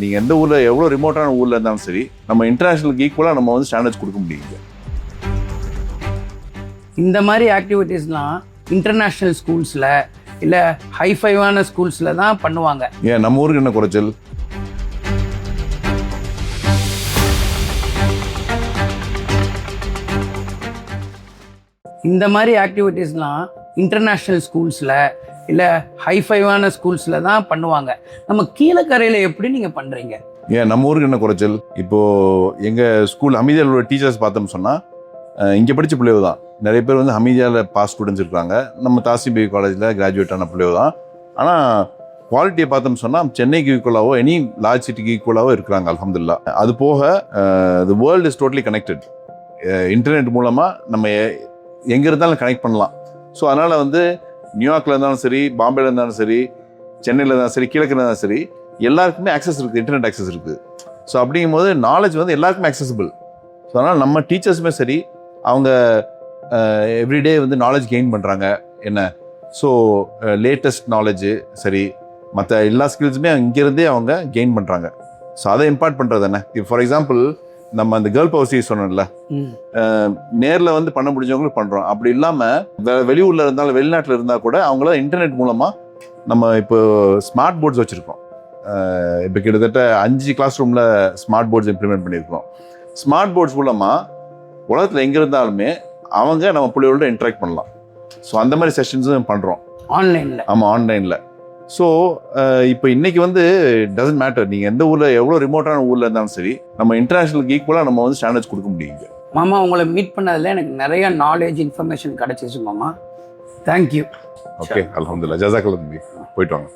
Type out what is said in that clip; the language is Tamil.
நீங்கள் எந்த ஊரில் எவ்வளோ ரிமோட்டான ஊரில் இருந்தாலும் சரி நம்ம இன்டர்நேஷ்னலுக்கு ஈக்குவலாக நம்ம வந்து ஸ்டாண்டர்ட்ஸ் கொடுக்க முடியுங்க. இந்த மாதிரி ஆக்டிவிட்டீஸ்லாம் இன்டர்நேஷ்னல் ஸ்கூல்ஸில் இல்லை ஹைஃபைவான ஸ்கூல்ஸில் தான் பண்ணுவாங்க. ஏன் நம்ம ஊருக்கு என்ன குறைச்சல்? இந்த மாதிரி ஆக்டிவிட்டீஸ்லாம் இன்டர்நேஷ்னல் ஸ்கூல்ஸில் இல்லை ஹைஃபைவான ஸ்கூல்ஸில் தான் பண்ணுவாங்க. நம்ம கீழக்கரையில் எப்படி நீங்கள் பண்ணுறீங்க? ஏன் நம்ம ஊருக்கு என்ன குறைச்சல்? இப்போது எங்கள் ஸ்கூல் ஹமீதியாவில் உள்ள டீச்சர்ஸ் பார்த்தோம்னு சொன்னால் இங்கே படித்த பிள்ளைவு தான் நிறைய பேர் வந்து ஹமீதியாவில் பாஸ் ஸ்டூடெண்ட்ஸ் இருக்காங்க. நம்ம தாசிம் பேபி காலேஜில் கிராஜுவேட் ஆன பிள்ளைவு தான். ஆனால் குவாலிட்டியை பார்த்தோம்னு சொன்னால் சென்னைக்கு ஈக்குவலாகவோ எனி லார்ஜ் சிட்டிக்கு ஈக்குவலாகவோ இருக்கிறாங்க அல்ஹம்துலில்லாஹ். அது போக the world is totally connected. Internet மூலமாக நம்ம எங்கே இருந்தாலும் கனெக்ட் பண்ணலாம். ஸோ அதனால் வந்து நியூயார்க்கில் இருந்தாலும் சரி, பாம்பேல இருந்தாலும் சரி, சென்னையில் இருந்தாலும் சரி, கிழக்கில் இருந்தாலும் சரி, எல்லாருக்குமே ஆக்சஸ் இருக்குது, இன்டர்நெட் ஆக்சஸ் இருக்குது. ஸோ அப்படிங்கும்போது நாலேஜ் வந்து எல்லாருக்குமே ஆக்சசிபிள். ஸோ அதனால் நம்ம டீச்சர்ஸுமே சரி, அவங்க எவ்ரிடே வந்து நாலேஜ் கெயின் பண்ணுறாங்க. என்ன ஸோ லேட்டஸ்ட் நாலேஜு சரி, மற்ற எல்லா ஸ்கில்ஸுமே இங்கேருந்தே அவங்க கெயின் பண்ணுறாங்க. ஸோ அதை இம்பார்ட் பண்ணுறது என்ன? இப்போ ஃபார் எக்ஸாம்பிள் நம்ம அந்த கேர்ள் பவர் சீரிஸ் சொன்னோம்ல, நேரில் வந்து பண்ண முடிஞ்சவங்களுக்கு பண்ணுறோம். அப்படி இல்லாமல் வெளியூரில் இருந்தாலும் வெளிநாட்டில் இருந்தால் கூட அவங்கள இன்டர்நெட் மூலமாக நம்ம இப்போ ஸ்மார்ட் போர்ட்ஸ் வச்சுருக்கோம். இப்போ கிட்டத்தட்ட 5 கிளாஸ் ரூமில் ஸ்மார்ட் போர்ட்ஸ் இம்ப்ளிமெண்ட் பண்ணியிருக்கோம். ஸ்மார்ட் போர்ட்ஸ் மூலமாக உலகத்தில் எங்கே இருந்தாலுமே அவங்க நம்ம பிள்ளைகளோட இன்ட்ராக்ட் பண்ணலாம். ஸோ அந்த மாதிரி செஷன்ஸும் பண்ணுறோம் ஆன்லைனில். ஆமாம், ஆன்லைனில். ஸோ இப்போ இன்னைக்கு வந்து டசன்ட் மேட்டர் நீங்கள் எந்த ஊரில் எவ்வளோ ரிமோட்டான ஊரில் இருந்தாலும் சரி நம்ம இன்டர்நேஷ்னலுக்கு ஈக்குவலாக நம்ம வந்து ஸ்டாண்டர்ட்ஸ் கொடுக்க முடியுங்க. மாமா, உங்களை மீட் பண்ணதில் எனக்கு நிறைய நாலேஜ் இன்ஃபர்மேஷன் கிடச்சிச்சு மாமா. தேங்க்யூ. ஓகே, அல்ஹம்துலில்லாஹ். ஜஸாக்கல்லாஹ் தம்பி. போயிட்டு வாங்க.